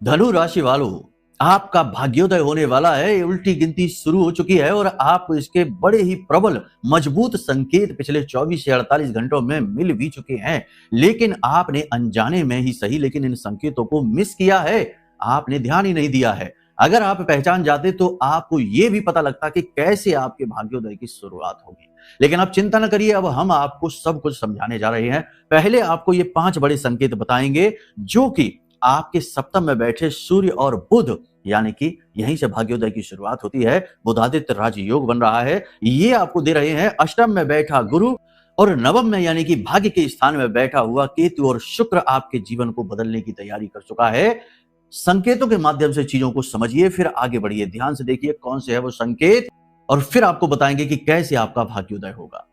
धनु राशि वालों, आपका भाग्योदय होने वाला है। उल्टी गिनती शुरू हो चुकी है और आपको इसके बड़े ही प्रबल मजबूत संकेत पिछले 24 से 48 घंटों में मिल भी चुके हैं। लेकिन आपने अनजाने में ही सही, लेकिन इन संकेतों को मिस किया है। आपने ध्यान ही नहीं दिया है। अगर आप पहचान जाते तो आपको यह भी पता लगता कि कैसे आपके भाग्योदय की शुरुआत होगी। लेकिन आप चिंता न करिए, अब हम आपको सब कुछ समझाने जा रहे हैं। पहले आपको ये 5 बड़े संकेत बताएंगे जो कि आपके सप्तम में बैठे सूर्य और बुध, यानी कि यहीं से भाग्योदय की शुरुआत होती है। बुधादित्य राजयोग बन रहा है, ये आपको दे रहे हैं। अष्टम में बैठा गुरु और नवम में यानी कि भाग्य के स्थान में बैठा हुआ केतु और शुक्र आपके जीवन को बदलने की तैयारी कर चुका है। संकेतों के माध्यम से चीजों को समझिए, फिर आगे बढ़िए। ध्यान से देखिए कौन से है वो संकेत और फिर आपको बताएंगे कि कैसे आपका भाग्योदय होगा।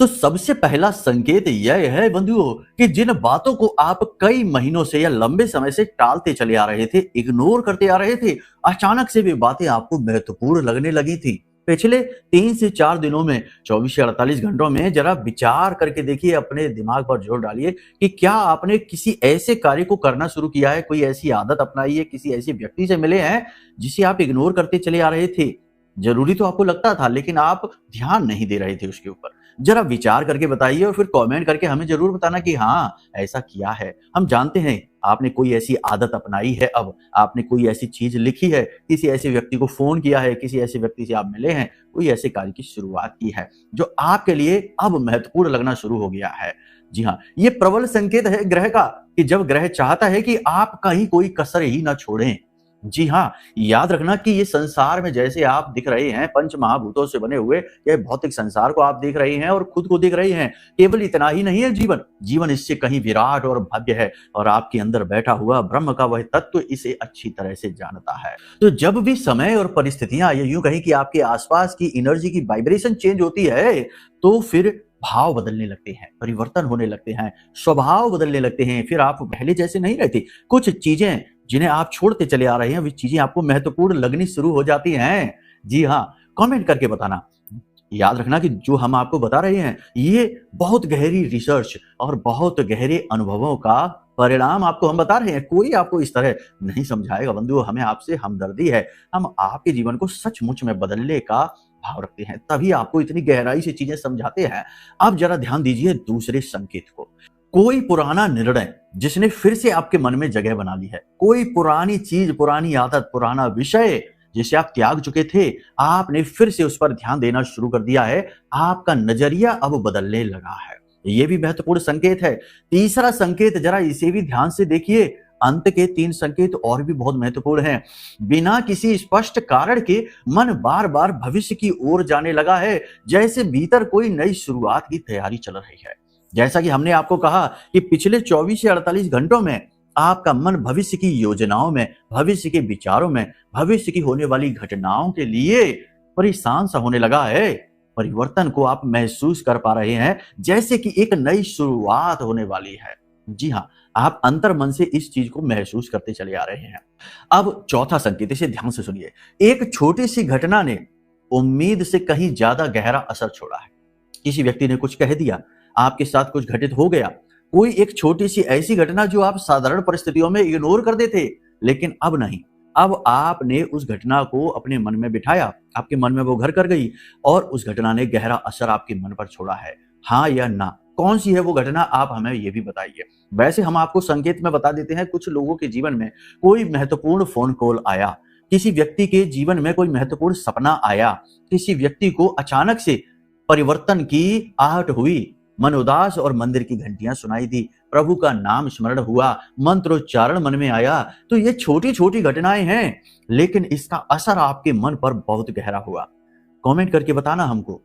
तो सबसे पहला संकेत यह है बंधुओं कि जिन बातों को आप कई महीनों से या लंबे समय से टालते चले आ रहे थे, इग्नोर करते आ रहे थे, अचानक से वे बातें आपको महत्वपूर्ण लगने लगी थी। पिछले 3 से 4 दिनों में, 24 से 48 घंटों में जरा विचार करके देखिए, अपने दिमाग पर जोर डालिए कि क्या आपने किसी ऐसे कार्य को करना शुरू किया है, कोई ऐसी आदत अपनाई है, किसी ऐसे व्यक्ति से मिले हैं जिसे आप इग्नोर करते चले आ रहे थे। जरूरी तो आपको लगता था, लेकिन आप ध्यान नहीं दे रहे थे उसके ऊपर। जरा विचार करके बताइए और फिर कमेंट करके हमें जरूर बताना कि हाँ, ऐसा किया है। हम जानते हैं आपने कोई ऐसी आदत अपनाई है, अब आपने कोई ऐसी चीज लिखी है, किसी ऐसे व्यक्ति को फोन किया है, किसी ऐसे व्यक्ति से आप मिले हैं, कोई ऐसे कार्य की शुरुआत की है जो आपके लिए अब महत्वपूर्ण लगना शुरू हो गया है। जी हाँ, ये प्रबल संकेत है ग्रह का कि जब ग्रह चाहता है कि आप कहीं कोई कसर ही ना छोड़ें। जी हाँ, याद रखना कि ये संसार में जैसे आप दिख रहे हैं पंच महाभूतों से बने हुए, ये भौतिक संसार को आप देख रहे हैं और खुद को देख रहे हैं। केवल इतना ही नहीं है जीवन इससे कहीं विराट और भव्य है और आपके अंदर बैठा हुआ ब्रह्म का वह तत्व इसे अच्छी तरह से जानता है। तो जब भी समय और परिस्थितियां, ये यूं कहीं कि आपके आसपास की एनर्जी की वाइब्रेशन चेंज होती है, तो फिर भाव बदलने लगते हैं, परिवर्तन होने लगते हैं, स्वभाव बदलने लगते हैं। फिर आप पहले जैसे नहीं रहते। कुछ चीजें जिन्हें आप छोड़ते चले आ रहे हैं, वे चीजें आपको महत्वपूर्ण लगनी शुरू हो जाती हैं। जी हाँ, कमेंट करके बताना। याद रखना कि जो हम आपको बता रहे हैं, ये बहुत गहरी रिसर्च और बहुत गहरे अनुभवों का परिणाम आपको हम बता रहे हैं। कोई आपको इस तरह नहीं समझाएगा बंधुओं, हमें आपसे हमदर्दी है। हम आपके जीवन को सचमुच में बदलने का भाव रखते हैं, तभी आपको इतनी गहराई से चीजें समझाते हैं। अब जरा ध्यान दीजिए दूसरे संकेत को। कोई पुराना निर्णय जिसने फिर से आपके मन में जगह बना ली है, कोई पुरानी चीज, पुरानी आदत, पुराना विषय जिसे आप त्याग चुके थे, आपने फिर से उस पर ध्यान देना शुरू कर दिया है। आपका नजरिया अब बदलने लगा है। यह भी महत्वपूर्ण संकेत है। तीसरा संकेत, जरा इसे भी ध्यान से देखिए। अंत के 3 संकेत और भी बहुत महत्वपूर्ण हैं। बिना किसी स्पष्ट कारण के मन बार बार भविष्य की ओर जाने लगा है, जैसे भीतर कोई नई शुरुआत की तैयारी चल रही है। जैसा कि हमने आपको कहा कि पिछले 24 से 48 घंटों में आपका मन भविष्य की योजनाओं में, भविष्य के विचारों में, भविष्य की होने वाली घटनाओं के लिए परेशान सा होने लगा है। परिवर्तन को आप महसूस कर पा रहे हैं, जैसे कि एक नई शुरुआत होने वाली है। जी हाँ, आप अंतर मन से इस चीज को महसूस करते चले आ रहे हैं। अब चौथा संकेत, इसे ध्यान से सुनिए। एक छोटी सी घटना ने उम्मीद से कहीं ज्यादा गहरा असर छोड़ा है। किसी व्यक्ति ने कुछ कह दिया, आपके साथ कुछ घटित हो गया, कोई एक छोटी सी ऐसी घटना जो आप साधारण परिस्थितियों में इग्नोर कर देते, लेकिन अब नहीं। अब आपने उस घटना को अपने मन में बिठाया, आपके मन में वो घर कर गई और उस घटना ने गहरा असर आपके मन पर छोड़ा है। हाँ या ना, कौन सी है वो घटना, आप हमें ये भी बताइए। वैसे हम आपको संकेत में बता देते हैं, कुछ लोगों के जीवन में कोई महत्वपूर्ण फोन कॉल आया, किसी व्यक्ति के जीवन में कोई महत्वपूर्ण सपना आया, किसी व्यक्ति को अचानक से परिवर्तन की आहट हुई, मन उदास और मंदिर की घंटियां सुनाई दी, प्रभु का नाम स्मरण हुआ, मंत्रोच्चारण मन में आया। तो ये छोटी छोटी घटनाएं हैं, लेकिन इसका असर आपके मन पर बहुत गहरा हुआ। कमेंट करके बताना हमको।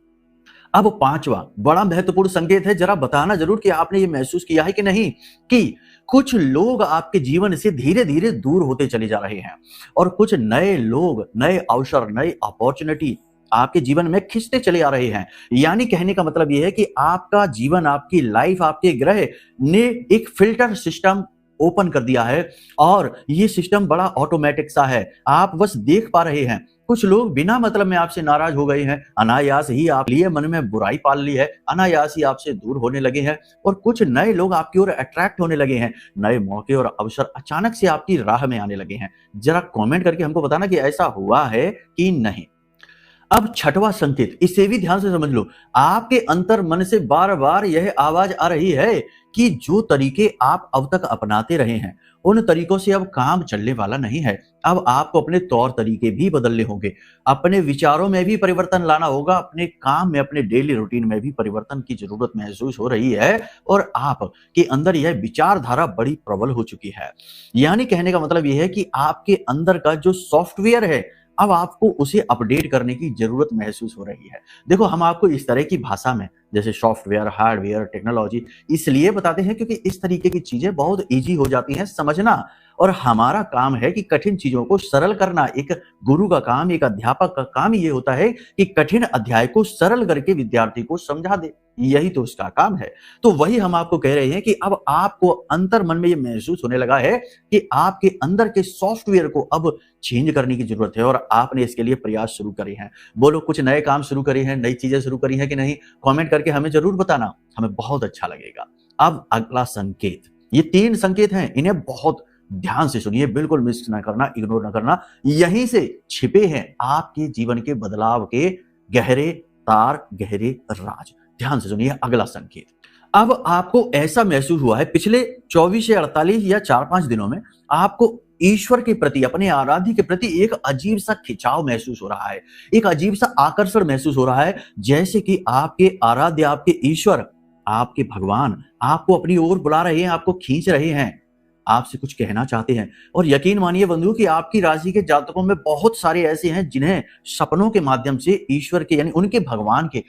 अब 5वां बड़ा महत्वपूर्ण संकेत है, जरा बताना जरूर कि आपने ये महसूस किया है कि नहीं कि कुछ लोग आपके जीवन से धीरे धीरे दूर होते चले जा रहे हैं और कुछ नए लोग, नए अवसर, नए अपॉर्चुनिटी आपके जीवन में खिंचते चले आ रहे हैं। यानी कहने का मतलब यह है कि आपका जीवन, आपकी लाइफ, आपके ग्रह ने एक फिल्टर सिस्टम ओपन कर दिया है और ये सिस्टम बड़ा ऑटोमेटिक सा है, आप बस देख पा रहे हैं। कुछ लोग बिना मतलब में आपसे नाराज हो गए हैं, अनायास ही आप लिए मन में बुराई पाल ली है, अनायास ही आपसे दूर होने लगे हैं और कुछ नए लोग आपकी ओर अट्रैक्ट होने लगे हैं, नए मौके और अवसर अचानक से आपकी राह में आने लगे हैं। जरा कमेंट करके हमको बताना कि ऐसा हुआ है कि नहीं। अब छठवां संकेत, इसे भी ध्यान से समझ लो। आपके अंतर मन से बार बार यह आवाज आ रही है कि जो तरीके आप अब तक अपनाते रहे हैं उन तरीकों से अब काम चलने वाला नहीं है। अब आपको अपने तौर तरीके भी बदलने होंगे, अपने विचारों में भी परिवर्तन लाना होगा, अपने काम में, अपने डेली रूटीन में भी परिवर्तन की जरूरत महसूस हो रही है और आप के अंदर यह विचारधारा बड़ी प्रबल हो चुकी है। यानी कहने का मतलब यह है कि आपके अंदर का जो सॉफ्टवेयर है अब आपको उसे अपडेट करने की जरूरत महसूस हो रही है। देखो, हम आपको इस तरह की भाषा में, जैसे सॉफ्टवेयर, हार्डवेयर, टेक्नोलॉजी, इसलिए बताते हैं क्योंकि इस तरीके की चीजें बहुत इजी हो जाती हैं समझना और हमारा काम है कि कठिन चीजों को सरल करना। एक गुरु का काम, एक अध्यापक का काम ये होता है कि कठिन अध्याय को सरल करके विद्यार्थी को समझा दे, यही तो उसका काम है। तो वही हम आपको कह रहे हैं कि अब आपको अंतर मन में ये महसूस होने लगा है कि आपके अंदर के सॉफ्टवेयर को अब चेंज करने की जरूरत है और आपने इसके लिए प्रयास शुरू करे हैं। बोलो, कुछ नए काम शुरू करे हैं, नई चीजें शुरू करी हैं कि नहीं? कमेंट करके हमें जरूर बताना, हमें बहुत अच्छा लगेगा। अब अगला संकेत, ये 3 संकेत हैं, इन्हें बहुत ध्यान से सुनिए, बिल्कुल मिस ना करना, इग्नोर ना करना। यहीं से छिपे हैं आपके जीवन के बदलाव के गहरे तार, गहरे राज। ध्यान से सुनिए अगला संकेत। अब आपको ऐसा महसूस हुआ है पिछले 24 से 48 या 4-5 दिनों में आपको ईश्वर के प्रति, अपने आराध्य के प्रति एक अजीब सा खिंचाव महसूस हो रहा है, एक अजीब सा आकर्षण महसूस हो रहा है, जैसे कि आपके आराध्य, आपके ईश्वर, आपके भगवान आपको अपनी ओर बुला रहे हैं, आपको खींच रहे हैं, आपसे कुछ कहना चाहते हैं। और यकीन मानिए बंधु कि आपकी राशि के जातकों में बहुत सारे ऐसे हैं जिन्हें सपनों के माध्यम से ईश्वर के, यानी उनके भगवान के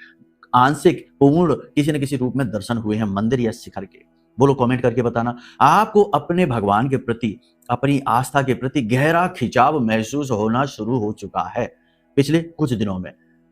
आंशिक, पूर्ण किसी न किसी रूप में दर्शन हुए हैं, मंदिर या शिखर के। बोलो, कमेंट करके बताना। आपको अपने भगवान के प्रति, अपनी आस्था के प्रति गहरा खिंचाव महसूस होना शुरू हो चुका है पिछले कुछ दिनों में।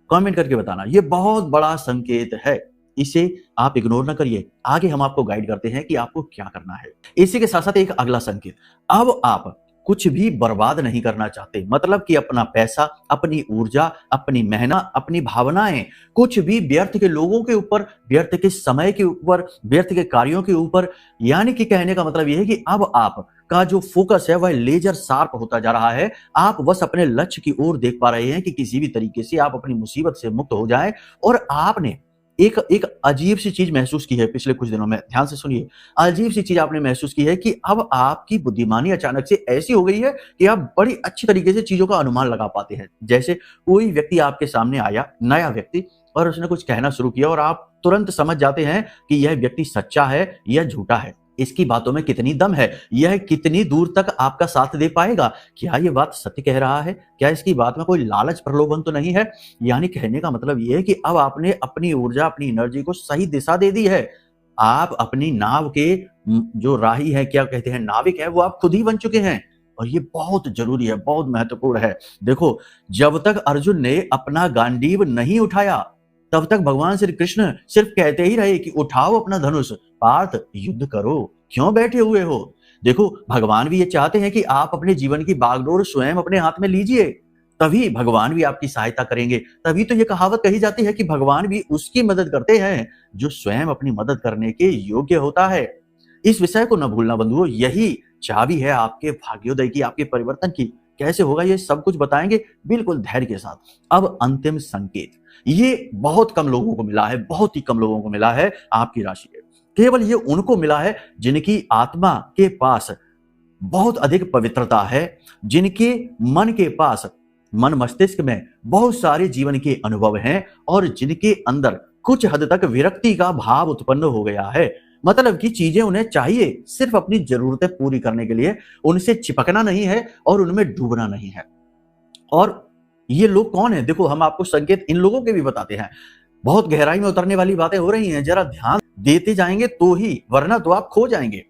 कमेंट करके बताना, ये बहुत बड़ा संकेत है, इसे आप इग्नोर ना करिए। आगे हम आपको गाइड करते हैं कि आपको क्या करना है। इसी के साथ साथ एक अगला संकेत, अब आप कुछ भी बर्बाद नहीं करना चाहते, मतलब कि अपना पैसा, अपनी ऊर्जा, अपनी मेहनत, अपनी भावनाएं कुछ भी व्यर्थ के लोगों के ऊपर, व्यर्थ के समय के ऊपर, व्यर्थ के कार्यों के ऊपर, यानी कि कहने का मतलब यह है कि अब आप का जो फोकस है वह लेजर शार्प होता जा रहा है। आप बस अपने लक्ष्य की ओर देख पा रहे हैं कि किसी भी तरीके से आप अपनी मुसीबत से मुक्त हो जाएं। और आपने एक अजीब सी चीज महसूस की है पिछले कुछ दिनों में, ध्यान से सुनिए। अजीब सी चीज आपने महसूस की है कि अब आपकी बुद्धिमानी अचानक से ऐसी हो गई है कि आप बड़ी अच्छी तरीके से चीजों का अनुमान लगा पाते हैं। जैसे कोई व्यक्ति आपके सामने आया, नया व्यक्ति, और उसने कुछ कहना शुरू किया और आप तुरंत समझ जाते हैं कि यह व्यक्ति सच्चा है या झूठा है, इसकी बातों में कितनी दम है, यह कितनी दूर तक आपका साथ दे पाएगा, क्या यह बात सत्य कह रहा है, क्या इसकी बात में कोई लालच प्रलोभन तो नहीं है। यानी कहने का मतलब यह है कि अब आपने अपनी ऊर्जा, अपनी एनर्जी को सही दिशा दे दी है। आप अपनी नाव के जो राही है, क्या कहते हैं, नाविक है, वो आप खुद ही बन चुके हैं। और ये बहुत जरूरी है, बहुत महत्वपूर्ण है। देखो, जब तक अर्जुन ने अपना गांडीव नहीं उठाया तब तक भगवान श्री कृष्ण सिर्फ कहते ही रहे कि उठाओ अपना धनुष, पार्थ युद्ध करो, क्यों बैठे हुए हो। देखो, भगवान भी ये चाहते हैं कि आप अपने जीवन की बागडोर स्वयं अपने हाथ में लीजिए, तभी भगवान भी आपकी सहायता करेंगे। तभी तो ये कहावत कही जाती है कि भगवान भी उसकी मदद करते हैं जो स्वयं अपनी मदद करने के योग्य होता है। इस विषय को न भूलना बंधुओं, यही चाबी है आपके भाग्योदय की, आपके परिवर्तन की। कैसे होगा ये सब कुछ बताएंगे, बिल्कुल धैर्य के साथ। अब अंतिम संकेत, ये बहुत कम लोगों को मिला है, बहुत ही कम लोगों को मिला है आपकी राशि में। केवल ये उनको मिला है जिनकी आत्मा के पास बहुत अधिक पवित्रता है, जिनके मन के पास, मन मस्तिष्क में बहुत सारे जीवन के अनुभव हैं और जिनके अंदर कुछ हद तक विरक्ति का भाव उत्पन्न हो गया है। मतलब कि चीजें उन्हें चाहिए सिर्फ अपनी जरूरतें पूरी करने के लिए, उनसे चिपकना नहीं है और उनमें डूबना नहीं है। और ये लोग कौन है? देखो, हम आपको संकेत इन लोगों के भी बताते हैं। बहुत गहराई में उतरने वाली बातें हो रही हैं, जरा ध्यान देते जाएंगे तो ही, वरना तो आप खो जाएंगे,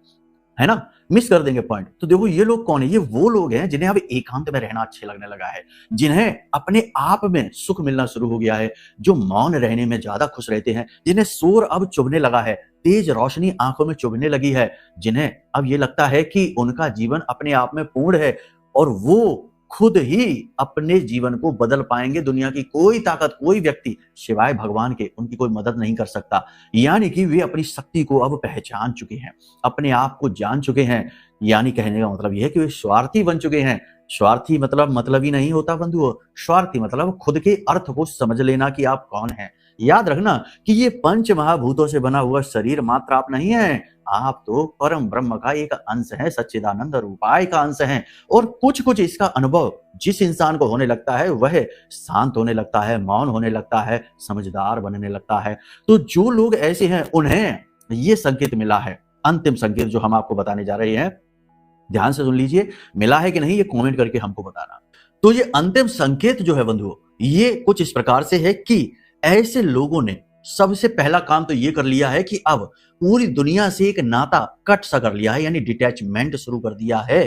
है ना। मिस कर देंगे पॉइंट। तो देखो ये लोग कौन है, ये वो लोग हैं जिन्हें अब एकांत में रहना अच्छे लगने लगा है, जिन्हें अपने आप में सुख मिलना शुरू हो गया है, जो मौन रहने में ज्यादा खुश रहते हैं, जिन्हें शोर अब चुभने लगा है, तेज रोशनी आंखों में चुभने लगी है, जिन्हें अब ये लगता है कि उनका जीवन अपने आप में पूर्ण है और वो खुद ही अपने जीवन को बदल पाएंगे। दुनिया की कोई ताकत, कोई व्यक्ति सिवाय भगवान के उनकी कोई मदद नहीं कर सकता। यानी कि वे अपनी शक्ति को अब पहचान चुके हैं, अपने आप को जान चुके हैं। यानी कहने का मतलब यह है कि वे स्वार्थी बन चुके हैं। स्वार्थी मतलब ही नहीं होता बंधुओं, स्वार्थी मतलब खुद के अर्थ को समझ लेना कि आप कौन हैं। याद रखना कि ये पंच महाभूतों से बना हुआ शरीर मात्र आप नहीं है, आप तो परम ब्रह्म का एक अंश है, सच्चिदानंद रूपाय का अंश है। और कुछ कुछ इसका अनुभव जिस इंसान को होने लगता है वह शांत होने लगता है, मौन होने लगता है, समझदार बनने लगता है। तो जो लोग ऐसे हैं उन्हें ये संकेत मिला है, अंतिम संकेत जो हम आपको बताने जा रहे हैं, ध्यान से सुन लीजिए, मिला है कि नहीं ये कमेंट करके हमको बताना। तो ये अंतिम संकेत जो है बंधुओं, ये कुछ इस प्रकार से है कि ऐसे लोगों ने सबसे पहला काम तो ये कर लिया है कि अब पूरी दुनिया से एक नाता कट सा कर लिया है, यानी डिटैचमेंट शुरू कर दिया है।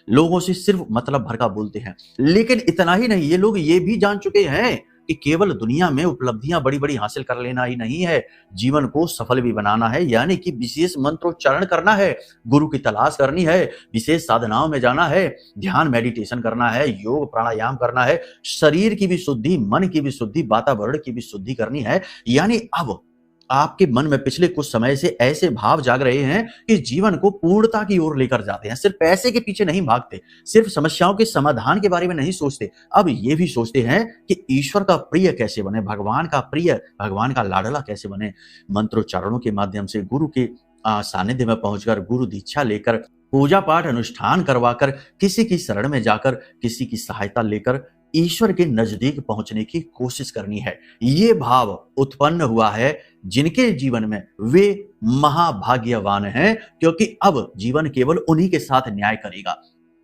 लोगों से सिर्फ मतलब भर का बोलते हैं। लेकिन इतना ही नहीं, ये लोग ये भी जान चुके हैं कि केवल दुनिया में उपलब्धियां बड़ी बड़ी हासिल कर लेना ही नहीं है, जीवन को सफल भी बनाना है। यानी कि विशेष मंत्रोच्चारण करना है, गुरु की तलाश करनी है, विशेष साधनाओं में जाना है, ध्यान मेडिटेशन करना है, योग प्राणायाम करना है, शरीर की भी शुद्धि, मन की भी शुद्धि, वातावरण की भी शुद्धि करनी है। यानी अब आपके मन में पिछले कुछ समय से ऐसे भाव जाग रहे हैं कि जीवन को पूर्णता की ओर लेकर जाते हैं। सिर्फ पैसे के पीछे नहीं भागते, सिर्फ समस्याओं के समाधान के बारे में नहीं सोचते, अब ये भी सोचते हैं कि ईश्वर का प्रिय कैसे बने, भगवान का प्रिय, भगवान का लाडला कैसे बने। मंत्रोच्चारणों के माध्यम से गुरु के सानिध्य में पहुंचकर, गुरु दीक्षा लेकर, पूजा पाठ अनुष्ठान करवाकर, किसी की शरण में जाकर, किसी की सहायता लेकर ईश्वर के नजदीक पहुंचने की कोशिश करनी है। ये भाव उत्पन्न हुआ है जिनके जीवन में वे महाभाग्यवान हैं, क्योंकि अब जीवन केवल उन्हीं के साथ न्याय करेगा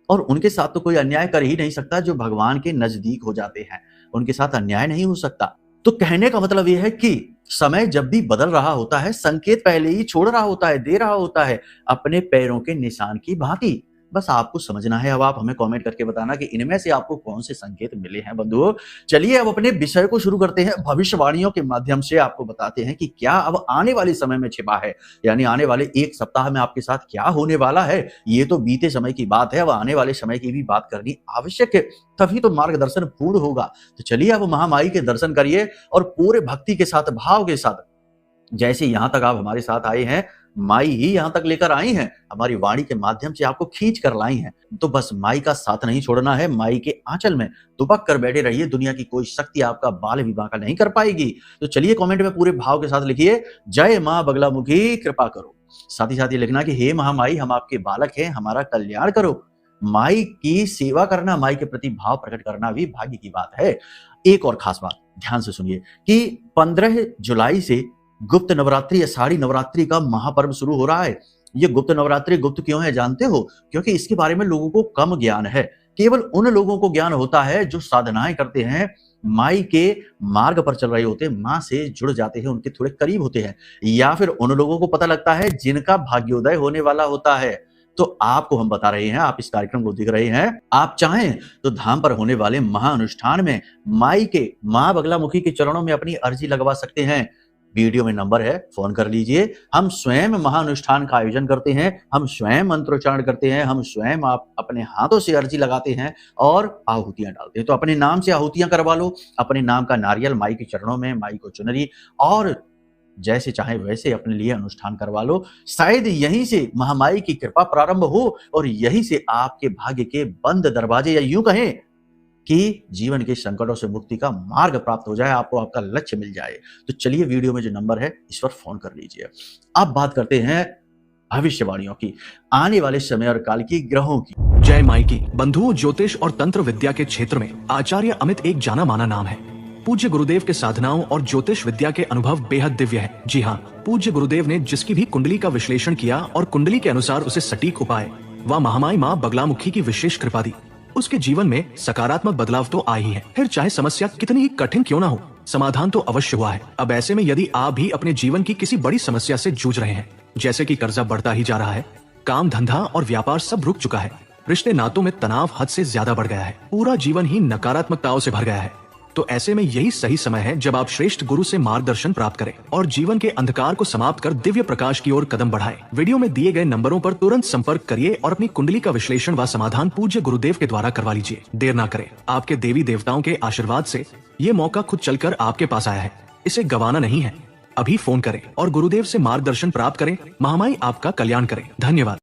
और उनके साथ तो कोई अन्याय कर ही नहीं सकता जो भगवान के नजदीक हो जाते हैं, उनके साथ अन्याय नहीं हो सकता। तो कहने का मतलब यह है कि समय जब भी बदल रहा होता है, संकेत पहले ही छोड़ रहा होता है, दे रहा होता है, अपने पैरों के निशान की भांति। बस आपको समझना है। अब आप हमें कमेंट करके बताना कि इनमें से आपको कौन से संकेत मिले हैं बंधुओं। चलिए अब अपने विषय को शुरू करते हैं। भविष्यवाणियों के माध्यम से आपको बताते हैं कि क्या अब आने वाले समय में छिपा है, यानी आने वाले एक सप्ताह में आपके साथ क्या होने वाला है। ये तो बीते समय की बात है, अब आने वाले समय की भी बात करनी आवश्यक है, तभी तो मार्गदर्शन पूर्ण होगा। तो चलिए अब महामाई के दर्शन करिए और पूरे भक्ति के साथ, भाव के साथ, जैसे यहां तक आप हमारे साथ आए हैं, माई ही यहां तक लेकर आई हैं, हमारी वाणी के माध्यम से आपको खींच कर लाई हैं। तो बस माई का साथ नहीं छोड़ना है, माई के आंचल में दुबक कर बैठे रहिए। दुनिया की कोई शक्ति आपका बाल भी बांका नहीं कर पाएगी। तो चलिए कमेंट में पूरे भाव के साथ लिखिए, जय मां बगलामुखी कृपा करो। साथ ही साथ ये लिखना कि हे महामाई, हम आपके बालक हैं, हमारा कल्याण करो। माई की सेवा करना, माई के प्रति भाव प्रकट करना भी भाग्य की बात है। एक और खास बात ध्यान से सुनिए कि 15 जुलाई से गुप्त नवरात्रि, आषाढ़ी नवरात्रि का महापर्व शुरू हो रहा है। ये गुप्त नवरात्रि गुप्त क्यों है जानते हो? क्योंकि इसके बारे में लोगों को कम ज्ञान है। केवल उन लोगों को ज्ञान होता है जो साधनाएं करते हैं, माई के मार्ग पर चल रहे होते हैं, माँ से जुड़ जाते हैं, उनके थोड़े करीब होते हैं, या फिर उन लोगों को पता लगता है जिनका भाग्योदय होने वाला होता है। तो आपको हम बता रहे हैं, आप इस कार्यक्रम को देख रहे हैं, आप चाहें तो धाम पर होने वाले महाअनुष्ठान में माई के, मां बगलामुखी के चरणों में अपनी अर्जी लगवा सकते हैं। वीडियो में नंबर है, फोन कर लीजिए। हम स्वयं महाअनुष्ठान का आयोजन करते हैं, हम स्वयं मंत्रोच्चारण करते हैं, हम स्वयं आप अपने हाथों से अर्जी लगाते हैं और आहुतियां डालते हैं। तो अपने नाम से आहुतियां करवा लो, अपने नाम का नारियल माई के चरणों में, माई को चुनरी, और जैसे चाहे वैसे अपने लिए अनुष्ठान करवा लो। शायद यहीं से महामाई की कृपा प्रारंभ हो और यहीं से आपके भाग्य के बंद दरवाजे, या यूं कहें कि जीवन के संकटों से मुक्ति का मार्ग प्राप्त हो जाए, आपको आपका लक्ष्य मिल जाए। तो चलिए वीडियो में जो नंबर है इस पर फोन कर लीजिए। अब बात करते हैं भविष्यवाणियों की, आने वाले समय और काल की, ग्रहों की। जय माई की। बंधुओं, ज्योतिष और तंत्र विद्या के क्षेत्र में आचार्य अमित एक जाना माना नाम है। पूज्य गुरुदेव के साधनाओं और ज्योतिष विद्या के अनुभव बेहद दिव्य है। जी हाँ, पूज्य गुरुदेव ने जिसकी भी कुंडली का विश्लेषण किया और कुंडली के अनुसार उसे सटीक उपाय व महामाई माँ बगलामुखी की विशेष कृपा दी, उसके जीवन में सकारात्मक बदलाव तो आ ही है। फिर चाहे समस्या कितनी ही कठिन क्यों ना हो, समाधान तो अवश्य हुआ है। अब ऐसे में यदि आप भी अपने जीवन की किसी बड़ी समस्या से जूझ रहे हैं, जैसे कि कर्जा बढ़ता ही जा रहा है, काम धंधा और व्यापार सब रुक चुका है। रिश्ते नातों में तनाव हद से ज्यादा बढ़ गया है। पूरा जीवन ही नकारात्मकताओं से भर गया है। तो ऐसे में यही सही समय है जब आप श्रेष्ठ गुरु से मार्गदर्शन प्राप्त करें और जीवन के अंधकार को समाप्त कर दिव्य प्रकाश की ओर कदम बढ़ाएं। वीडियो में दिए गए नंबरों पर तुरंत संपर्क करिए और अपनी कुंडली का विश्लेषण व समाधान पूज्य गुरुदेव के द्वारा करवा लीजिए। देर ना करें। आपके देवी देवताओं के आशीर्वाद से ये मौका खुद चलकर आपके पास आया है। इसे गंवाना नहीं है। अभी फोन करें और गुरुदेव से मार्गदर्शन प्राप्त करें। महामाई आपका कल्याण करें। धन्यवाद।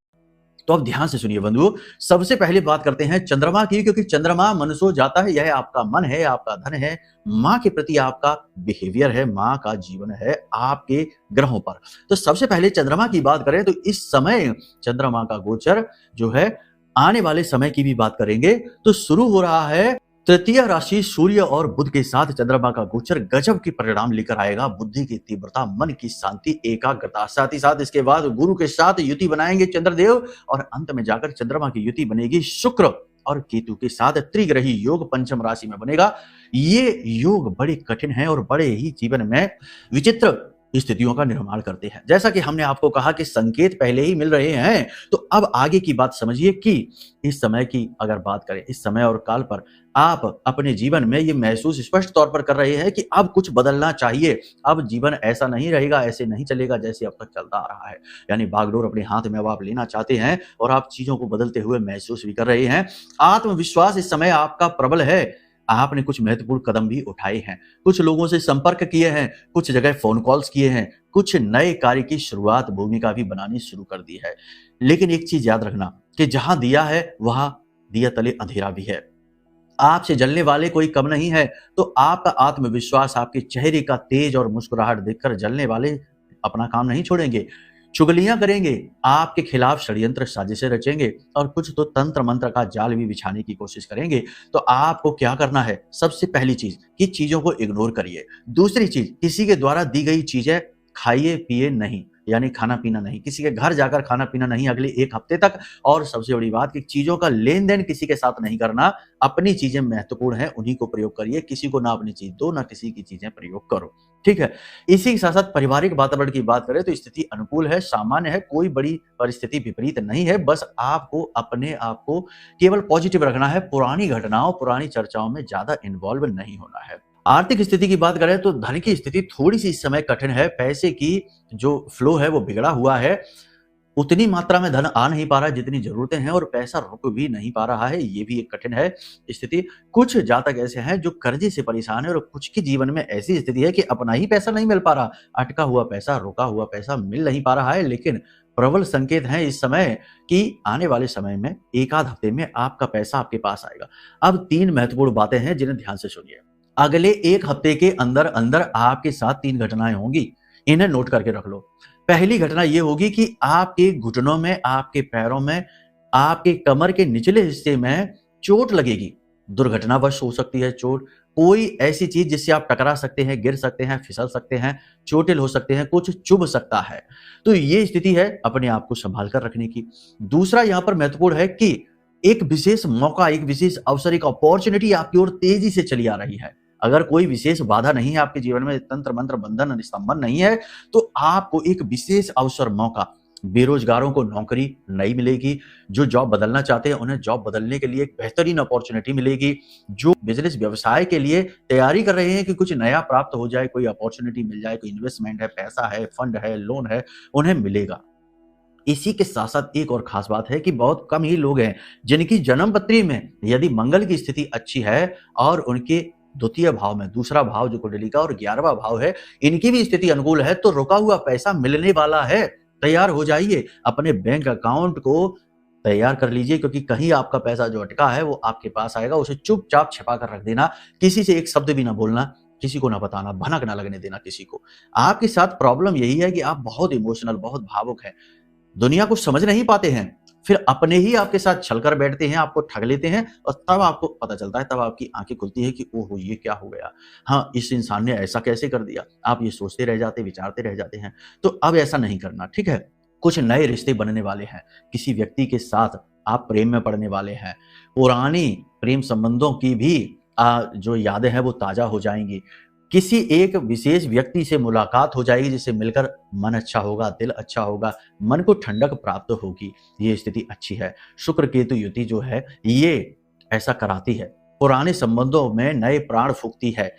तो अब ध्यान से सुनिए बंधुओं, सबसे पहले बात करते हैं चंद्रमा की, क्योंकि चंद्रमा मनसो जाता है। यह आपका मन है, आपका धन है, माँ के प्रति आपका बिहेवियर है, माँ का जीवन है आपके ग्रहों पर। तो सबसे पहले चंद्रमा की बात करें तो इस समय चंद्रमा का गोचर जो है, आने वाले समय की भी बात करेंगे तो शुरू हो रहा है तृतीय राशि सूर्य और बुध के साथ चंद्रमा का गोचर गजब की परिणाम लेकर आएगा। बुद्धि की तीव्रता, मन की शांति, एकाग्रता, साथ ही साथ इसके बाद गुरु के साथ युति बनाएंगे चंद्रदेव और अंत में जाकर चंद्रमा की युति बनेगी शुक्र और केतु के साथ। त्रिग्रही योग पंचम राशि में बनेगा। ये योग बड़े कठिन है और बड़े ही जीवन में विचित्र स्थितियों का निर्माण करते हैं। जैसा कि हमने आपको कहा कि संकेत पहले ही मिल रहे हैं, तो अब आगे की बात समझिए कि इस समय की अगर बात करें, इस समय और काल पर आप अपने जीवन में ये महसूस स्पष्ट तौर पर कर रहे हैं कि अब कुछ बदलना चाहिए। अब जीवन ऐसा नहीं रहेगा, ऐसे नहीं चलेगा जैसे अब तक चलता आ रहा है। यानी बागडोर अपने हाथ में अब आप लेना चाहते हैं और आप चीजों को बदलते हुए महसूस भी कर रहे हैं। आत्मविश्वास इस समय आपका प्रबल है। आपने कुछ महत्वपूर्ण कदम भी उठाए हैं, कुछ लोगों से संपर्क किए हैं, कुछ जगह फोन कॉल्स किए हैं, कुछ नए कार्य की शुरुआत, भूमिका भी बनानी शुरू कर दी है। लेकिन एक चीज याद रखना कि जहां दिया है वहां दिया तले अंधेरा भी है। आपसे जलने वाले कोई कम नहीं है। तो आपका आत्मविश्वास, आपके चेहरे का तेज और मुस्कुराहट देखकर जलने वाले अपना काम नहीं छोड़ेंगे, चुगलियां करेंगे, आपके खिलाफ षड्यंत्र साजिशें रचेंगे और कुछ तो तंत्र मंत्र का जाल भी बिछाने की कोशिश करेंगे। तो आपको क्या करना है? सबसे पहली चीज कि चीजों को इग्नोर करिए। दूसरी चीज, किसी के द्वारा दी गई चीजें खाइए पिए नहीं, यानी खाना पीना नहीं, किसी के घर जाकर खाना पीना नहीं अगले 1 हफ्ते तक। और सबसे बड़ी बात कि चीजों का लेन देन किसी के साथ नहीं करना। अपनी चीजें महत्वपूर्ण है, उन्हीं को प्रयोग करिए। किसी को ना अपनी चीज दो, ना किसी की चीजें प्रयोग करो, ठीक है। इसी के साथ साथ पारिवारिक वातावरण की बात करें तो स्थिति अनुकूल है, सामान्य है, कोई बड़ी परिस्थिति विपरीत नहीं है। बस आपको अपने आप को केवल पॉजिटिव रखना है, पुरानी घटनाओं, पुरानी चर्चाओं में ज्यादा इन्वॉल्व नहीं होना है। आर्थिक स्थिति की बात करें तो धन की स्थिति थोड़ी सी इस समय कठिन है। पैसे की जो फ्लो है वो बिगड़ा हुआ है। उतनी मात्रा में धन आ नहीं पा रहा है जितनी जरूरतें हैं और पैसा रुक भी नहीं पा रहा है। ये भी एक कठिन है स्थिति। कुछ जातक ऐसे हैं जो कर्जे से परेशान है और कुछ के जीवन में ऐसी स्थिति है कि अपना ही पैसा नहीं मिल पा रहा। अटका हुआ पैसा, रुका हुआ पैसा मिल नहीं पा रहा है। लेकिन प्रबल संकेत है इस समय कि आने वाले समय में 1 आध हफ्ते में आपका पैसा आपके पास आएगा। अब 3 महत्वपूर्ण बातें हैं जिन्हें ध्यान से सुनिए। अगले 1 हफ्ते के अंदर अंदर आपके साथ 3 घटनाएं होंगी, इन्हें नोट करके रख लो। पहली घटना यह होगी कि आपके घुटनों में, आपके पैरों में, आपके कमर के निचले हिस्से में चोट लगेगी। दुर्घटनावश हो सकती है चोट, कोई ऐसी चीज जिससे आप टकरा सकते हैं, गिर सकते हैं, फिसल सकते हैं, चोटिल हो सकते हैं, कुछ चुभ सकता है। तो ये स्थिति है अपने आप को संभाल कर रखने की। दूसरा यहां पर महत्वपूर्ण है कि एक विशेष मौका, एक विशेष अवसर, एक अपॉर्चुनिटी आपकी ओर तेजी से चली आ रही है। अगर कोई विशेष बाधा नहीं है आपके जीवन में, तंत्र मंत्र बंधन स्तंभन नहीं है, तो आपको एक विशेष अवसर, मौका, बेरोजगारों को नौकरी नई मिलेगी, जो जॉब बदलना चाहते हैं उन्हें जॉब बदलने के लिए एक बेहतरीन अपॉर्चुनिटी मिलेगी, जो बिजनेस व्यवसाय के लिए तैयारी कर रहे हैं कि कुछ नया प्राप्त हो जाए, कोई अपॉर्चुनिटी मिल जाए, कोई इन्वेस्टमेंट है, पैसा है, फंड है, लोन है, उन्हें मिलेगा। इसी के साथ साथ एक और खास बात है कि बहुत कम ही लोग हैं जिनकी जन्म पत्री में यदि मंगल की स्थिति अच्छी है और उनके द्वितीय भाव में, दूसरा भाव जो कुंडली का और 11वां भाव है, इनकी भी स्थिति अनुकूल है, तो रुका हुआ पैसा मिलने वाला है। तैयार हो जाइए, अपने बैंक अकाउंट को तैयार कर लीजिए, क्योंकि कहीं आपका पैसा जो अटका है वो आपके पास आएगा। उसे चुपचाप छिपा कर रख देना, किसी से एक शब्द भी ना बोलना, किसी को ना बताना, भनक ना लगने देना किसी को। आपके साथ प्रॉब्लम यही है कि आप बहुत इमोशनल, बहुत भावुक हैं, दुनिया को समझ नहीं पाते हैं, फिर अपने ही आपके साथ छलकर बैठते हैं, आपको ठग लेते हैं और तब आपको पता चलता है, तब आपकी आंखें खुलती है कि ओहो ये क्या हो गया, हाँ इस इंसान ने ऐसा कैसे कर दिया। आप ये सोचते रह जाते, विचारते रह जाते हैं। तो अब ऐसा नहीं करना, ठीक है। कुछ नए रिश्ते बनने वाले हैं, किसी व्यक्ति के साथ आप प्रेम में पड़ने वाले हैं, पुरानी प्रेम संबंधों की भी जो यादें हैं वो ताजा हो जाएंगी। किसी एक विशेष व्यक्ति से मुलाकात हो जाएगी जिससे मिलकर मन अच्छा होगा, दिल अच्छा होगा, मन को ठंडक प्राप्त होगी। ये स्थिति अच्छी है। शुक्र केतु युति जो है ये ऐसा कराती है। पुराने संबंधों में नए प्राण फूंकती है,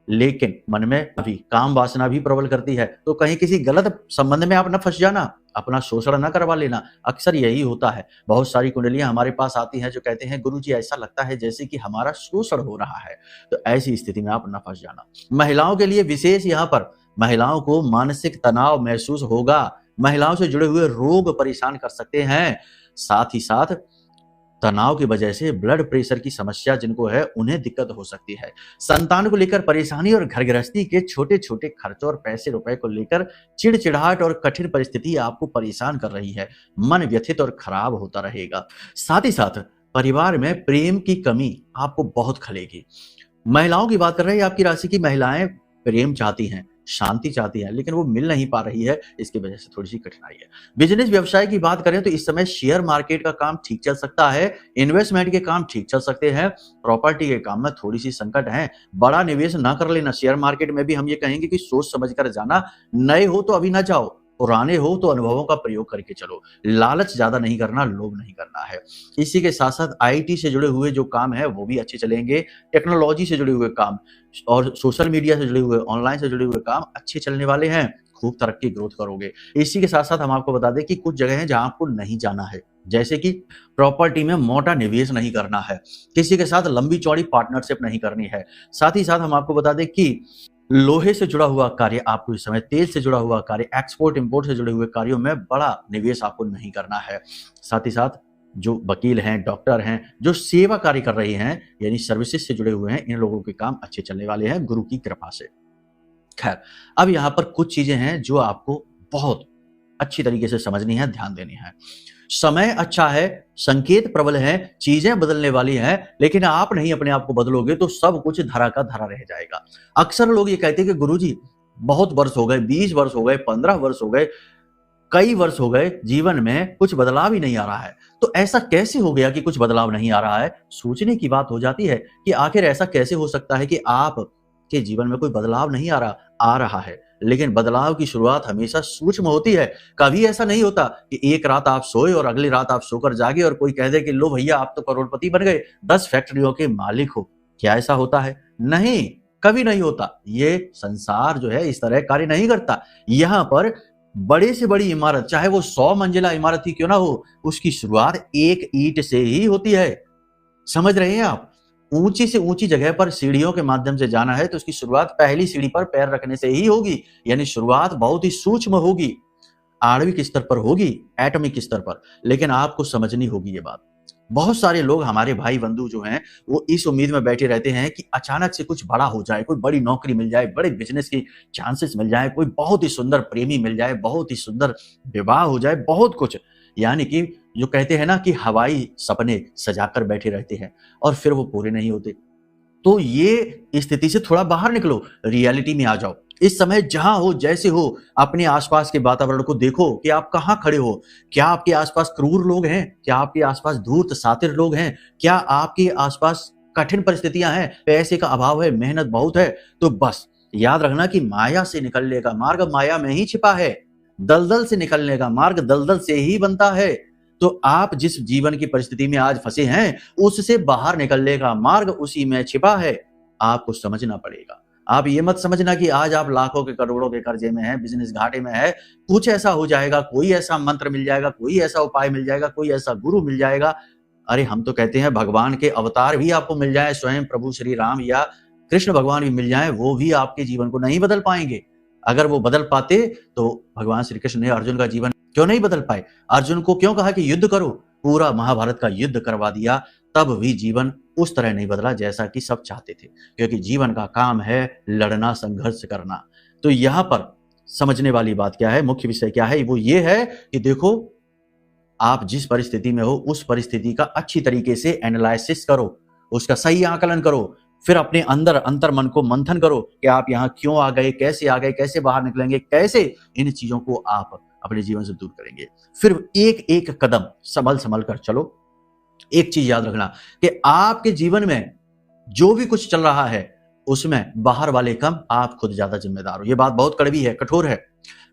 लेकिन मन में अभी काम वासना भी प्रबल करती है। तो कहीं किसी गलत संबंध में आप न फंस जाना, अपना शोषण न करवा लेना। अक्सर यही होता है। बहुत सारी कुंडलियां हमारे पास आती हैं जो कहते हैं गुरुजी ऐसा लगता है जैसे कि हमारा शोषण हो रहा है। तो ऐसी स्थिति में आप न फंस जाना। महिलाओं के लिए विशेष यहाँ पर महिलाओं को मानसिक तनाव महसूस होगा। महिलाओं से जुड़े हुए रोग परेशान कर सकते हैं। साथ ही साथ तनाव की वजह से ब्लड प्रेशर की समस्या जिनको है उन्हें दिक्कत हो सकती है। संतान को लेकर परेशानी और घर गृहस्थी के छोटे छोटे खर्चों और पैसे रुपए को लेकर चिड़चिड़ाहट और कठिन परिस्थिति आपको परेशान कर रही है। मन व्यथित और खराब होता रहेगा। साथ ही साथ परिवार में प्रेम की कमी आपको बहुत खलेगी। महिलाओं की बात कर रहे हैं, आपकी राशि की महिलाएं प्रेम चाहती हैं, शांति चाहती है, लेकिन वो मिल नहीं पा रही है। इसकी वजह से थोड़ी सी कठिनाई है। बिजनेस व्यवसाय की बात करें तो इस समय शेयर मार्केट का काम ठीक चल सकता है। इन्वेस्टमेंट के काम ठीक चल सकते हैं। प्रॉपर्टी के काम में थोड़ी सी संकट है। बड़ा निवेश ना कर लेना। शेयर मार्केट में भी हम ये कहेंगे कि सोच समझ कर जाना। नए हो तो अभी ना जाओ, पुराने हो तो अनुभवों का प्रयोग करके चलो। लालच ज्यादा नहीं करना, लोभ नहीं करना है। इसी के साथ साथ आईटी से जुड़े हुए जो काम है वो भी अच्छे चलेंगे। टेक्नोलॉजी से जुड़े हुए काम और सोशल मीडिया से जुड़े हुए, ऑनलाइन से जुड़े हुए काम अच्छे चलने वाले हैं। खूब तरक्की ग्रोथ करोगे। इसी के साथ साथ हम आपको बता दें कि कुछ जगह हैं जहां आपको नहीं जाना है, जैसे कि प्रॉपर्टी में मोटा निवेश नहीं करना है, किसी के साथ लंबी चौड़ी पार्टनरशिप नहीं करनी है। साथ ही साथ हम आपको बता दें कि लोहे से जुड़ा हुआ कार्य आपको इस समय, तेल से जुड़ा हुआ कार्य, एक्सपोर्ट इंपोर्ट से जुड़े हुए कार्यों में बड़ा निवेश आपको नहीं करना है। साथ ही साथ जो वकील हैं, डॉक्टर हैं, जो सेवा कार्य कर रहे हैं यानी सर्विसेज से जुड़े हुए हैं, इन लोगों के काम अच्छे चलने वाले हैं गुरु की कृपा से। खैर, अब यहाँ पर कुछ चीजें हैं जो आपको बहुत अच्छी तरीके से समझनी है, ध्यान देनी है। समय अच्छा है, संकेत प्रबल है, चीजें बदलने वाली हैं, लेकिन आप नहीं अपने आप को बदलोगे तो सब कुछ धरा का धरा रह जाएगा। अक्सर लोग ये कहते हैं कि गुरुजी बहुत वर्ष हो गए, 20 वर्ष हो गए, 15 वर्ष हो गए, कई वर्ष हो गए, जीवन में कुछ बदलाव ही नहीं आ रहा है। तो ऐसा कैसे हो गया कि कुछ बदलाव नहीं आ रहा है? सोचने की बात हो जाती है कि आखिर ऐसा कैसे हो सकता है कि आप के जीवन में कोई बदलाव नहीं आ रहा है। लेकिन बदलाव की शुरुआत हमेशा सूक्ष्म होती है। कभी ऐसा नहीं होता कि एक रात आप सोए और अगली रात आप सोकर जागे और कोई कह दे कि लो भैया आप तो करोड़पति बन गए, 10 फैक्ट्रियों के मालिक हो। क्या ऐसा होता है? नहीं, कभी नहीं होता। ये संसार जो है इस तरह कार्य नहीं करता। यहाँ पर बड़े से बड़ी इमारत, चाहे वो 100 मंजिला इमारत ही क्यों ना हो, उसकी शुरुआत एक ईंट से ही होती है। समझ रहे हैं आप? ऊंची से ऊंची जगह पर सीढ़ियों के माध्यम से जाना है तो उसकी शुरुआत पहली सीढ़ी पर पैर रखने से ही होगी। यानी शुरुआत बहुत ही सूक्ष्म होगी, आणविक स्तर पर होगी, एटॉमिक स्तर पर। लेकिन आपको समझनी होगी ये बात। बहुत सारे लोग, हमारे भाई बंधु जो हैं, वो इस उम्मीद में बैठे रहते हैं कि अचानक से कुछ बड़ा हो जाए, कोई बड़ी नौकरी मिल जाए, बड़े बिजनेस की चांसेस मिल जाए, कोई बहुत ही सुंदर प्रेमी मिल जाए, बहुत ही सुंदर विवाह हो जाए, बहुत कुछ। यानी कि जो कहते हैं ना कि हवाई सपने सजाकर बैठे रहते हैं और फिर वो पूरे नहीं होते। तो ये स्थिति से थोड़ा बाहर निकलो, रियलिटी में आ जाओ। इस समय जहां हो, जैसे हो, अपने आसपास के वातावरण को देखो कि आप कहां खड़े हो। क्या आपके आसपास क्रूर लोग हैं? क्या आपके आसपास धूर्त सातिर लोग हैं? क्या आपके आसपास कठिन परिस्थितियां हैं, पैसे का अभाव है, मेहनत बहुत है? तो बस याद रखना कि माया से निकलने का मार्ग माया में ही छिपा है। दलदल से निकलने का मार्ग दलदल से ही बनता है। तो आप जिस जीवन की परिस्थिति में आज फंसे हैं, उससे बाहर निकलने का मार्ग उसी में छिपा है। आपको समझना पड़ेगा। आप ये मत समझना कि आज आप लाखों के करोड़ों के कर्जे में हैं, बिजनेस घाटे में है, कुछ ऐसा हो जाएगा, कोई ऐसा मंत्र मिल जाएगा, कोई ऐसा उपाय मिल जाएगा, कोई ऐसा गुरु मिल जाएगा। अरे हम तो कहते हैं भगवान के अवतार भी आपको मिल जाए, स्वयं प्रभु श्री राम या कृष्ण भगवान भी मिल जाए, वो भी आपके जीवन को नहीं बदल पाएंगे। अगर वो बदल पाते तो भगवान श्री कृष्ण ने अर्जुन का जीवन क्यों नहीं बदल पाए? अर्जुन को क्यों कहा कि युद्ध करो? पूरा महाभारत का युद्ध करवा दिया, तब भी जीवन उस तरह नहीं बदला जैसा कि सब चाहते थे। क्योंकि जीवन का काम है लड़ना, संघर्ष करना। तो यहाँ पर समझने वाली बात क्या है, मुख्य विषय क्या है, वो ये है कि देखो, आप जिस परिस्थिति में हो उस परिस्थिति का अच्छी तरीके से एनालिसिस करो, उसका सही आकलन करो, फिर अपने अंदर अंतर मन को मंथन करो कि आप यहाँ क्यों आ गए, कैसे बाहर निकलेंगे, कैसे इन चीजों को आप अपने जीवन से दूर करेंगे। फिर एक एक कदम संभल कर चलो। एक चीज याद रखना कि आपके जीवन में जो भी कुछ चल रहा है, उसमें बाहर वाले कम, आप खुद ज्यादा जिम्मेदार हो। ये बात बहुत कड़वी है, कठोर है।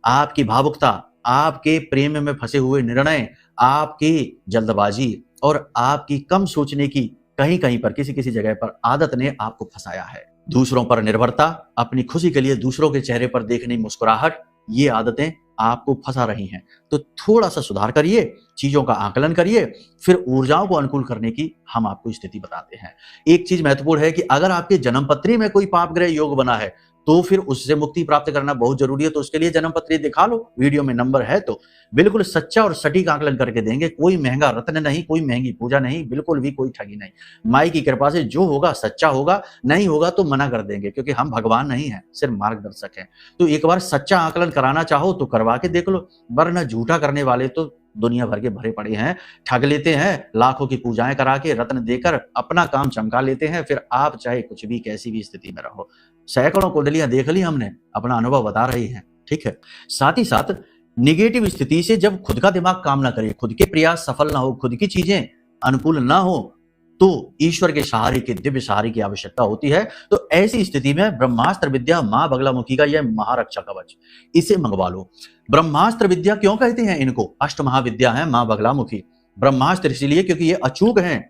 आपकी भावुकता, आपके प्रेम में फंसे हुए निर्णय, आपकी जल्दबाजी और आपकी कम सोचने की कहीं-कहीं पर, किसी-किसी जगह पर आदत ने आपको फंसाया है। दूसरों पर निर्भरता, अपनी खुशी के लिए दूसरों के चेहरे पर देखने मुस्कुराहट, ये आदतें आपको फंसा रही हैं। तो थोड़ा-सा सुधार करिए, चीज़ों का आकलन करिए, फिर ऊर्जाओं को अनुकूल करने की हम आपको स्थिति बताते हैं। एक चीज़ महत्वपूर्ण है कि अगर आपके जन्मपत्री में कोई पाप ग्रह योग बना है, तो फिर उससे मुक्ति प्राप्त करना बहुत ज़रूरी है। तो उसके लिए जन्मपत्री दिखा लो, वीडियो में नंबर है तो। बिल्कुल सच्चा और सटीक आकलन करके देंगे, कोई महँगा रत्न नहीं, कोई महँगी पूजा नहीं, बिल्कुल भी कोई ठगी नहीं। माई की कृपा से जो होगा सच्चा होगा, नहीं होगा तो मना कर देंगे, क्योंकि हम भगवान नहीं हैं, सिर्फ मार्गदर्शक हैं। तो एक बार सच्चा आकलन कराना चाहो तो करवा के देख लो, वरना झूठा करने वाले तो दुनिया भर के भरे पड़े हैं। ठग लेते हैं, लाखों की पूजाएँ करा के, रत्न देकर अपना काम चमका लेते हैं, फिर आप चाहे कुछ भी कैसी भी स्थिति में रहो। सैकड़ों कुंडलियाँ देख ली हमने, अपना अनुभव बता रही हैं, ठीक है? साथ ही साथ नेगेटिव स्थिति से जब खुद का दिमाग काम ना करे, खुद के प्रयास सफल ना हो, खुद की चीजें अनुकूल ना हो, तो ईश्वर के सहारे के, दिव्य सहारे की आवश्यकता होती है। तो ऐसी स्थिति में ब्रह्मास्त्र विद्या मां बगलामुखी का यह महारक्षा कवच, इसे मंगवा लो। ब्रह्मास्त्र विद्या क्यों कहते हैं इनको? अष्ट महाविद्या है मां बगलामुखी। ब्रह्मास्त्र इसलिए क्योंकि ये अचूक हैं।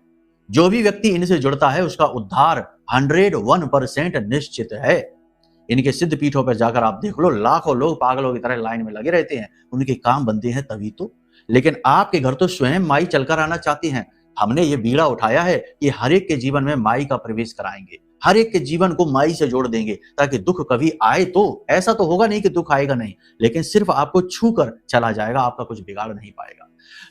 जो भी व्यक्ति इनसे जुड़ता है उसका उद्धार 101% निश्चित है। इनके सिद्ध पीठों पर जाकर आप देख लो, लाखों लोग पागलों की तरह लाइन में लगे रहते हैं, उनके काम बनते हैं तभी तो। लेकिन आपके घर तो स्वयं माई चलकर आना चाहती हैं। हमने ये बीड़ा उठाया है कि हर एक के जीवन में माई का प्रवेश कराएंगे, हर एक के जीवन को माई से जोड़ देंगे, ताकि दुख कभी आए तो ऐसा तो होगा नहीं कि दुख आएगा नहीं, लेकिन सिर्फ आपको छू कर चला जाएगा, आपका कुछ बिगाड़ नहीं पाएगा।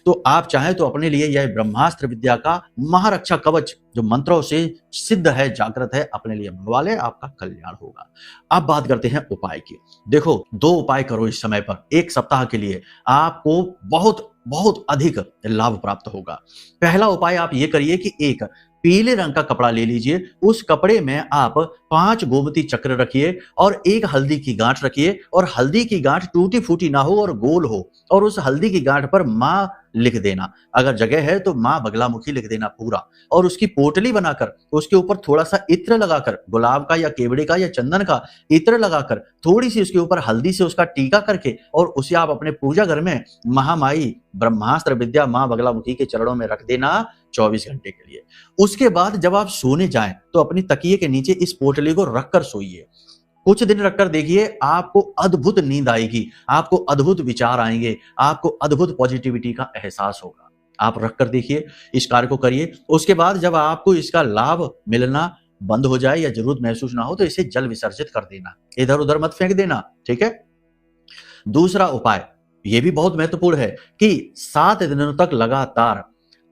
तो आप चाहें तो अपने लिए यह ब्रह्मास्त्र विद्या का महारक्षा कवच, जो मंत्रों से सिद्ध है, जागृत है, अपने लिए मंगवा ले, आपका कल्याण होगा। अब बात करते हैं उपाय की। देखो, 2 उपाय करो इस समय पर, 1 सप्ताह के लिए आपको बहुत बहुत अधिक लाभ प्राप्त होगा। पहला उपाय आप ये करिए कि एक पीले रंग का कपड़ा ले लीजिए, उस कपड़े में आप 5 गोमती चक्र रखिए और 1 हल्दी की गांठ रखिए, और हल्दी की गांठ टूटी फूटी ना हो और गोल हो, और उस हल्दी की गांठ पर मां लिख देना, अगर जगह है तो मां बगलामुखी लिख देना पूरा, और उसकी पोटली बनाकर उसके ऊपर थोड़ा सा इत्र लगाकर, गुलाब का या केवड़े का या चंदन का इत्र लगाकर, थोड़ी सी उसके ऊपर हल्दी से उसका टीका करके, और उसे आप अपने पूजा घर में महामाई ब्रह्मास्त्र विद्या मां बगलामुखी के चरणों में रख देना 24 घंटे के लिए। उसके बाद जब आप सोने जाएं तो अपनी तकिए के नीचे इस पोटली को रखकर सोइए। कुछ दिन रखकर देखिए, आपको अद्भुत नींद आएगी, आपको अद्भुत विचार आएंगे, आपको अद्भुत पॉजिटिविटी का एहसास होगा। आप रखकर देखिए, इस कार्य को करिए। उसके बाद जब आपको इसका लाभ मिलना बंद हो जाए या जरूरत महसूस ना हो तो इसे जल विसर्जित कर देना, इधर उधर मत फेंक देना, ठीक है? दूसरा उपाय यह भी बहुत महत्वपूर्ण है कि 7 दिनों तक लगातार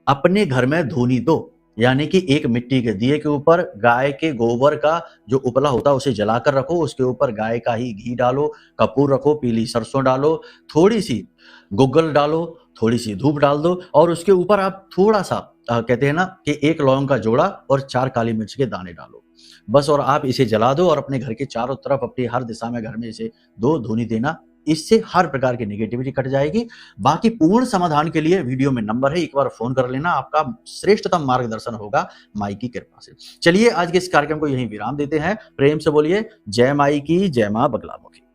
अपने घर में धूनी दो, यानी कि एक मिट्टी के दिए के ऊपर गाय के गोबर का जो उपला होता है उसे जलाकर रखो, उसके ऊपर गाय का ही घी डालो, कपूर रखो, पीली सरसों डालो, थोड़ी सी गुग्गल डालो, थोड़ी सी धूप डाल दो, और उसके ऊपर आप थोड़ा सा कहते हैं ना कि 1 लौंग का जोड़ा और 4 काली मिर्च के दाने डालो, बस। और आप इसे जला दो और अपने घर के चारों तरफ, अपनी हर दिशा में घर में इसे दो धूनी देना। इससे हर प्रकार की नेगेटिविटी कट जाएगी। बाकी पूर्ण समाधान के लिए वीडियो में नंबर है, एक बार फोन कर लेना, आपका श्रेष्ठतम मार्गदर्शन होगा माई की कृपा से। चलिए आज के इस कार्यक्रम को यहीं विराम देते हैं। प्रेम से बोलिए जय माई की, जय मां बगलामुखी।